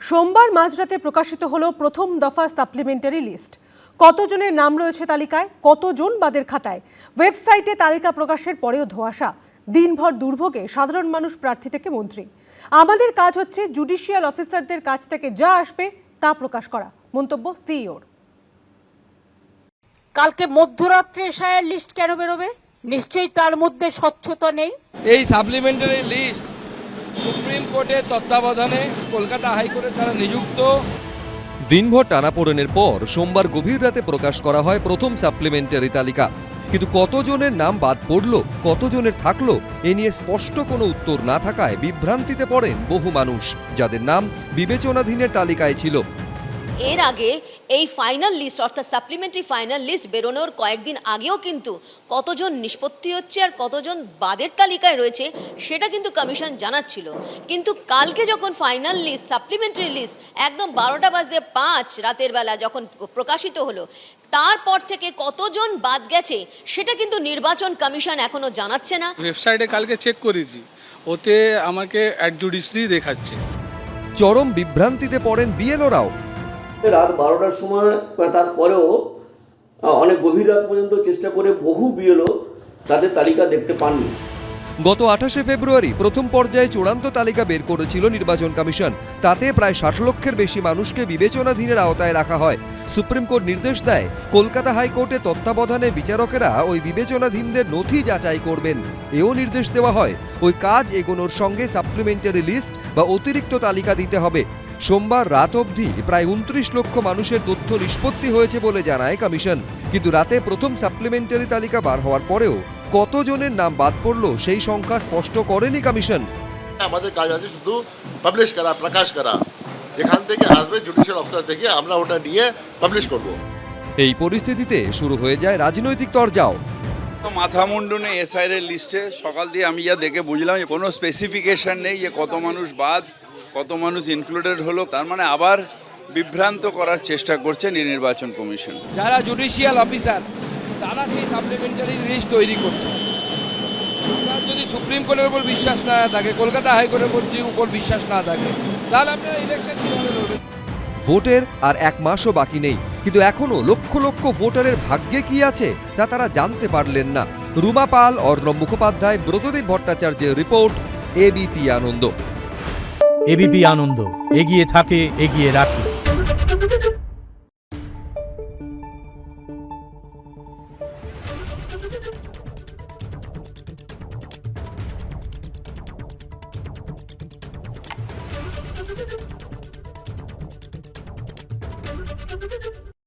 সোমবার মাঝরাতে প্রকাশিত হলো প্রথম দফা সাপ্লিমেন্টারি লিস্ট। কতজনের নাম রয়েছে তালিকায়, কতজন বাদের খাতায়, ওয়েবসাইটে তালিকা প্রকাশের পরেও ধোঁয়াশা। দিনভর দুর্ভোগে সাধারণ মানুষ, প্রার্থী থেকে মন্ত্রী। আমাদের কাজ হচ্ছে জুডিশিয়াল অফিসারদের কাছ থেকে যা আসবে তা প্রকাশ করা, মন্তব্য সিইওর। কালকে মধ্যরাত্রে এসআইআর লিস্ট কেন বেরোবে? নিশ্চয়ই তার মধ্যে স্বচ্ছতা নেই। এই সাপ্লিমেন্টারি লিস্ট সুপ্রিম কোর্টের তত্ত্বাবধানে কলকাতা হাইকোর্টে তারা নিযুক্ত। দিনভর টানাপোড়েনের পর সোমবার গভীর রাতে প্রকাশ করা হয় প্রথম সাপ্লিমেন্টারি তালিকা। কিন্তু কতজনের নাম বাদ পড়ল, কতজনের থাকলো, এ নিয়ে স্পষ্ট কোনো উত্তর না থাকায় বিভ্রান্তিতে পড়েন বহু মানুষ, যাদের নাম বিবেচনাধীনের তালিকায় ছিল। এর আগে এই ফাইনাল লিস্ট অর্থাৎ সাপ্লিমেন্টারি ফাইনাল লিস্ট বেরোনোর কয়েকদিন আগেও কিন্তু কতজন নিষ্পত্তি হচ্ছে আর কতজন বাদের তালিকায় রয়েছে সেটা কিন্তু কমিশন জানাচ্ছিল। কিন্তু কালকে যখন ফাইনাল লিস্ট সাপ্লিমেন্টারি লিস্ট একদম 12:05 রাতের বেলা যখন প্রকাশিত হলো, তারপর থেকে কতজন বাদ গেছে সেটা কিন্তু নির্বাচন কমিশন এখনো জানাচ্ছে না। ওয়েবসাইটে কালকে চেক করেছি, ওতে আমাকে অ্যাডজুডিশরি দেখাচ্ছে। চরম বিভ্রান্তিতে পড়েন বিএলওরাও। রাত 12টার সময় তারপরেও অনেক গভীর রাত পর্যন্ত চেষ্টা করে বহু বিএলও তাদের তালিকা দেখতে পাননি। গত 28শে ফেব্রুয়ারি প্রথম পর্যায়ে চূড়ান্ত তালিকা বের করেছিল নির্বাচন কমিশন। তাতে প্রায় 60 লক্ষের বেশি মানুষকে বিবেচনাধীনের আওতায় রাখা হয়। সুপ্রিম কোর্ট নির্দেশ দেয়, কলকাতা হাইকোর্টের তত্ত্বাবধানে বিচারকেরা ওই বিবেচনাধীনদের নথি যাচাই করবেন। এও নির্দেশ দেওয়া হয়, ওই কাজ এগোনোর সঙ্গে সাপ্লিমেন্টারি লিস্ট বা অতিরিক্ত তালিকা দিতে হবে। সোমবার রাত অবধি প্রায় 29 লক্ষ মানুষের তথ্য নিষ্পত্তি হয়েছে বলে জানায় কমিশন। কিন্তু রাতে প্রথম সাপ্লিমেন্টারি তালিকা বার হওয়ার পরেও কতজনের নাম বাদ পড়লো সেই সংখ্যা স্পষ্ট করেনি কমিশন। আমাদের কাজ আছে শুধু পাবলিশ করা, প্রকাশ করা, যেখান থেকে আসবে জুডিশিয়াল অফিসার থেকে আমরা ওটা নিয়ে পাবলিশ করব। এই পরিস্থিতিতে শুরু হয়ে যায় রাজনৈতিক তরজাও। মাথা মুন্ডনে এসআইআর লিস্টে সকাল দিয়ে আমি যা দেখে বুঝলাম কোনো স্পেসিফিকেশন নেই যে কত মানুষ বাদ, কত মানুষ ইনক্লুডেড হলো। তার মানে আবার বিভ্রান্ত করার চেষ্টা করছেন নির্বাচন কমিশন। যারা জুডিশিয়াল অফিসার তারা সেই সাপ্লিমেন্টারি লিস্ট তৈরি করছে। যদি সুপ্রিম কোর্টের উপর বিশ্বাস না থাকে, কলকাতা হাইকোর্টের উপর বিশ্বাস না থাকে, তাহলে আপনারা ইলেকশন কিভাবে লড়বেন? ভোটের আর 1 মাসও বাকি নেই, কিন্তু এখনো লক্ষ লক্ষ ভোটারের ভাগ্যে কি আছে তা তারা জানতে পারলেন না। রুমা পাল, অর্ণব মুখোপাধ্যায়, ব্রতদীপ ভট্টাচার্যের রিপোর্ট, এবিপি আনন্দ। এবিপি আনন্দ, এগিয়ে থাকে, এগিয়ে রাখে।